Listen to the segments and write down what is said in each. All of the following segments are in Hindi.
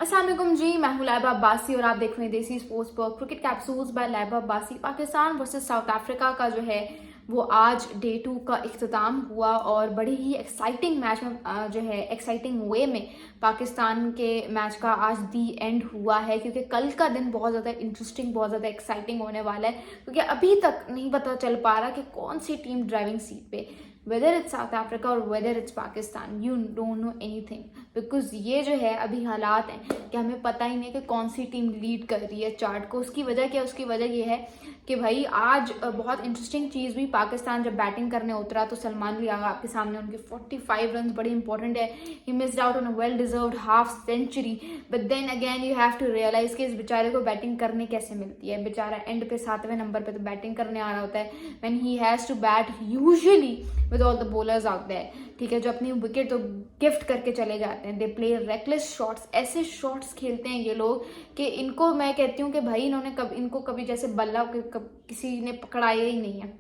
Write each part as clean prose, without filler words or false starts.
अस्सलाम वालेकुम जी, मैं हूं लैबा अब्बासी और आप देख रहे हैं देसी स्पोर्ट्स पर cricket capsules by Laiba Abbasi. Pakistan versus South Africa का जो है वो आज डे 2 का इख्तिताम हुआ और बड़ी ही एक्साइटिंग मैच में जो है एक्साइटिंग वे में पाकिस्तान के मैच का आज दी एंड हुआ है, क्योंकि कल का दिन बहुत ज़्यादा इंटरेस्टिंग, बहुत ज़्यादा एक्साइटिंग होने वाला है। क्योंकि अभी तक नहीं पता चल पा रहा कि कौन सी टीम ड्राइविंग सीट पे, वेदर इट्स साउथ अफ्रीका और whether it's Pakistan, you don't know anything. Because ये जो है अभी हालात हैं कि हमें पता ही नहीं कि कौन सी टीम लीड कर रही है चार्ट को। उसकी वजह क्या है? उसकी वजह ये है कि भाई आज बहुत इंटरेस्टिंग चीज़ भी, पाकिस्तान जब बैटिंग करने उतरा तो सलमान अली आगा आपके सामने, उनके 45 रन बड़ी इंपॉर्टेंट है। He missed out on a well deserved half century, but then again you have to realise कि इस बेचारे को बैटिंग करने कैसे मिलती है। बेचारा एंड पे 7वें नंबर पे तो बैटिंग करने आ रहा होता है, when he has to bat usually with all the bowlers out there, ठीक है, जो अपनी विकेट तो गिफ्ट करके चले जाते हैं। दे प्ले रेकलेस शॉट्स, ऐसे शॉट्स खेलते हैं ये लोग कि इनको मैं कहती हूँ कि भाई इनको कभी जैसे बल्ला किसी ने पकड़ाया ही नहीं है।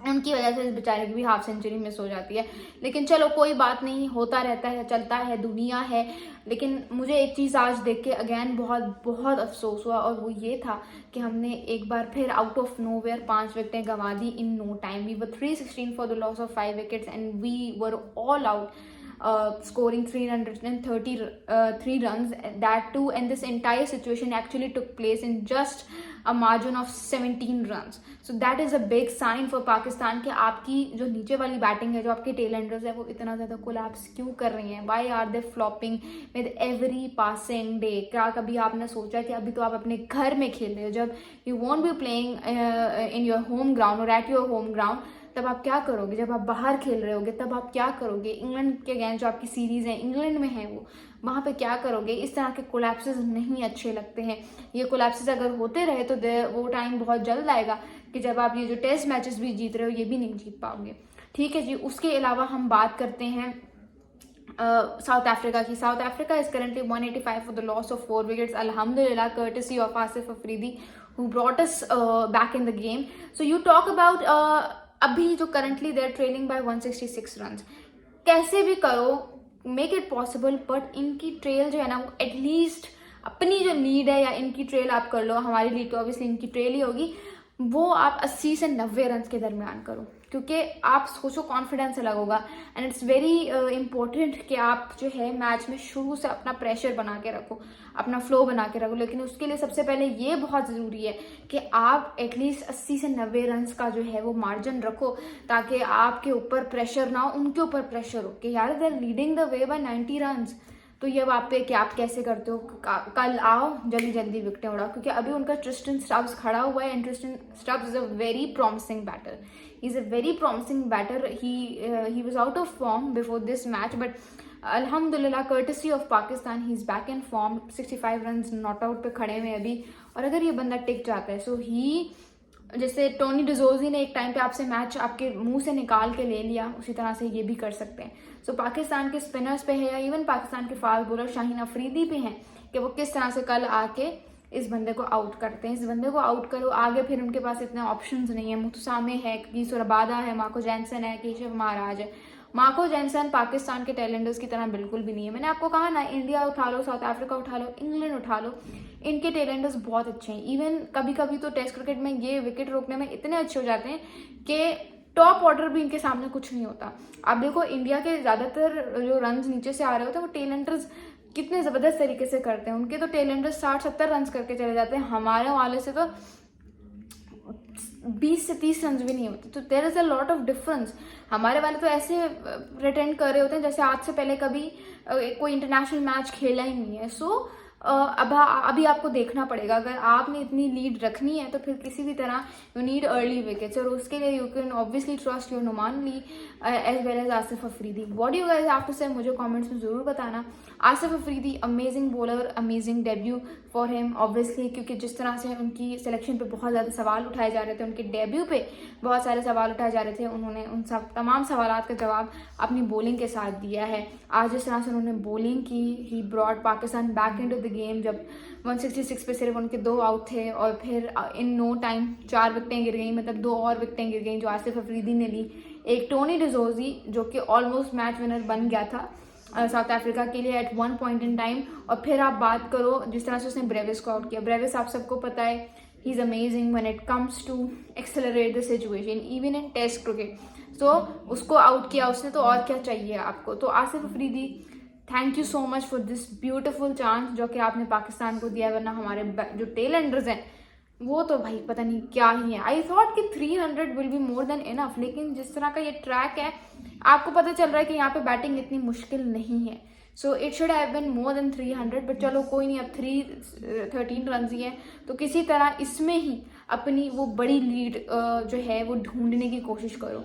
उनकी वजह से इस बेचारे की भी हाफ सेंचुरी मिस हो जाती है। लेकिन चलो कोई बात नहीं, होता रहता है, चलता है, दुनिया है। लेकिन मुझे एक चीज़ आज देख के अगेन बहुत बहुत अफसोस हुआ, और वो ये था कि हमने एक बार फिर आउट ऑफ नोवेयर 5 विकेटें गंवा दी in no time. We were 316 for the loss of 5 wickets and we were all out, scoring 333 runs, that too, and this entire situation actually took place in just a margin of 17 runs. So that is a big sign for Pakistan कि आपकी जो नीचे वाली बैटिंग है, जो आपके टेल एंडर्स है, वो इतना ज़्यादा कोलैप्स क्यों कर रही हैं? Why are they flopping with every passing day? क्या कभी आपने सोचा कि अभी तो आप अपने घर में खेल रहे हो, जब you won't be playing in your home ground or at your home ground, तब आप क्या करोगे? जब आप बाहर खेल रहे होगे तब आप क्या करोगे? इंग्लैंड के अगेंस्ट जो आपकी सीरीज है, इंग्लैंड में है, वो वहाँ पे क्या करोगे? इस तरह के कोलैप्सेस नहीं अच्छे लगते हैं। ये कोलैप्सेस अगर होते रहे तो वो टाइम बहुत जल्द आएगा कि जब आप ये जो टेस्ट मैचेस भी जीत रहे हो, ये भी नहीं जीत पाओगे। ठीक है जी। उसके अलावा हम बात करते हैं साउथ अफ्रीका की। South Africa is currently 185 for the loss of 4 wickets, अल्हम्दुलिल्लाह, courtesy of Asif Afridi who brought us back in the game. So you talk about अभी जो करंटली देर ट्रेलिंग बाय 166 रन, कैसे भी करो मेक इट पॉसिबल, बट इनकी ट्रेल जो है ना, वो एटलीस्ट अपनी जो लीड है या इनकी ट्रेल आप कर लो। हमारी लीड तो ऑब्वियसली इनकी ट्रेल ही होगी, वो आप 80 से 90 रन के दरमियान करो, क्योंकि आप सोचो कॉन्फिडेंस अलग होगा। एंड इट्स वेरी इंपॉर्टेंट कि आप जो है मैच में शुरू से अपना प्रेशर बना के रखो, अपना फ्लो बना के रखो। लेकिन उसके लिए सबसे पहले ये बहुत ज़रूरी है कि आप एटलीस्ट 80 से 90 रन का जो है वो मार्जिन रखो, ताकि आपके ऊपर प्रेशर ना हो, उनके ऊपर प्रेशर हो कि यार they are leading the way by 90 run. तो ये आप पे कि आप कैसे करते हो, कल आओ जल्दी जल्दी विकेटें उड़ाओ, क्योंकि अभी उनका ट्रिस्टन स्टब्स खड़ा हुआ है and Tristan Stubbs is a very promising batter. He is a very promising batter. He was out of form before this match, but अल्हम्दुलिल्लाह, courtesy of Pakistan, he is back in form. 65 run not out पे खड़े हुए अभी, और अगर ये बंदा टिक जाता है, सो ही, जैसे टोनी डिजोजी ने एक टाइम पे आपसे मैच आपके मुंह से निकाल के ले लिया, उसी तरह से ये भी कर सकते हैं। सो पाकिस्तान के स्पिनर्स पे है, या इवन पाकिस्तान के फास्ट बॉलर शाहीन अफरीदी पे हैं कि वो किस तरह से कल आके इस बंदे को आउट करते हैं। इस बंदे को आउट करो, आगे फिर उनके पास इतने ऑप्शंस नहीं है। मुतसामे है, कीस रबादा है, मार्को जैनसन है, केशव महाराज है। मार्को जैनसन पाकिस्तान के टेलेंडर्स की तरह बिल्कुल भी नहीं है। मैंने आपको कहा ना, इंडिया उठा लो, साउथ अफ्रीका उठा लो, इंग्लैंड उठा लो, इनके टेलेंडर्स बहुत अच्छे हैं। इवन कभी कभी तो टेस्ट क्रिकेट में ये विकेट रोकने में इतने अच्छे हो जाते हैं कि टॉप ऑर्डर भी इनके सामने कुछ नहीं होता। आप देखो इंडिया के ज़्यादातर जो रन नीचे से आ रहे होते हैं, वो टेलेंडर्स कितने ज़बरदस्त तरीके से करते हैं। उनके तो टेलेंडर्स 60-70 रन करके चले जाते हैं, हमारे वाले से तो 20 से 30 रन भी नहीं होते। तो there is a lot of difference. हमारे वाले तो ऐसे प्रिटेंड कर रहे होते हैं जैसे आज से पहले कभी कोई इंटरनेशनल मैच खेला ही नहीं है। सो अभी आपको देखना पड़ेगा, अगर आपने इतनी लीड रखनी है तो फिर किसी भी तरह यू नीड अर्ली विकेट्स, और उसके लिए you can obviously trust your Numan Ali as well as Asif Afridi. What do you guys have to say, मुझे कमेंट्स में ज़रूर बताना। Asif Afridi amazing bowler, amazing debut for him obviously, क्योंकि जिस तरह से उनकी सिलेक्शन पे बहुत ज़्यादा सवाल उठाए जा रहे थे, उनके डेब्यू पे बहुत सारे सवाल उठाए जा रहे थे, उन्होंने उन सब तमाम सवालात का जवाब अपनी बॉलिंग के साथ दिया है। आज जिस तरह से उन्होंने बॉलिंग की, he brought Pakistan back into the game, जब 166 पे सिर्फ उनके 2 आउट थे और फिर इन नो टाइम 4 विकेटें गिर गई, मतलब 2 और विकेटें गिर गई जो आसिफ अफरीदी ने ली। एक टोनी डिजोजी जो कि ऑलमोस्ट मैच विनर बन गया था, साउथ अफ्रीका के लिए at one point in time. और फिर आप बात करो जिस तरह से उसने ब्रेविस को आउट किया, ब्रेविस आप सबको पता है he is amazing when it comes to accelerate the situation even in test cricket. So उसको आउट किया उसने, तो और क्या चाहिए आपको। तो Asif Afridi, thank you so much for this beautiful chance जो कि आपने पाकिस्तान को दिया, वरना हमारे जो टेल एंडर्स हैं वो तो भाई पता नहीं क्या ही है। आई थॉट कि 300 will be more than enough, लेकिन जिस तरह का ये ट्रैक है आपको पता चल रहा है कि यहाँ पे बैटिंग इतनी मुश्किल नहीं है। So it should have been more than 300, but चलो कोई नहीं, अब 13 रन ही है, तो किसी तरह इसमें ही अपनी वो बड़ी लीड जो है वो ढूंढने की कोशिश करो।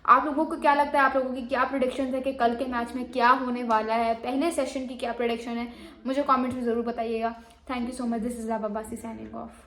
आप लोगों को क्या लगता है, आप लोगों की क्या प्रेडिक्शन है कि कल के मैच में क्या होने वाला है, पहले सेशन की क्या प्रेडिक्शन है, मुझे कमेंट्स में ज़रूर बताइएगा। Thank you so much, this is Zaba Abbasi signing of.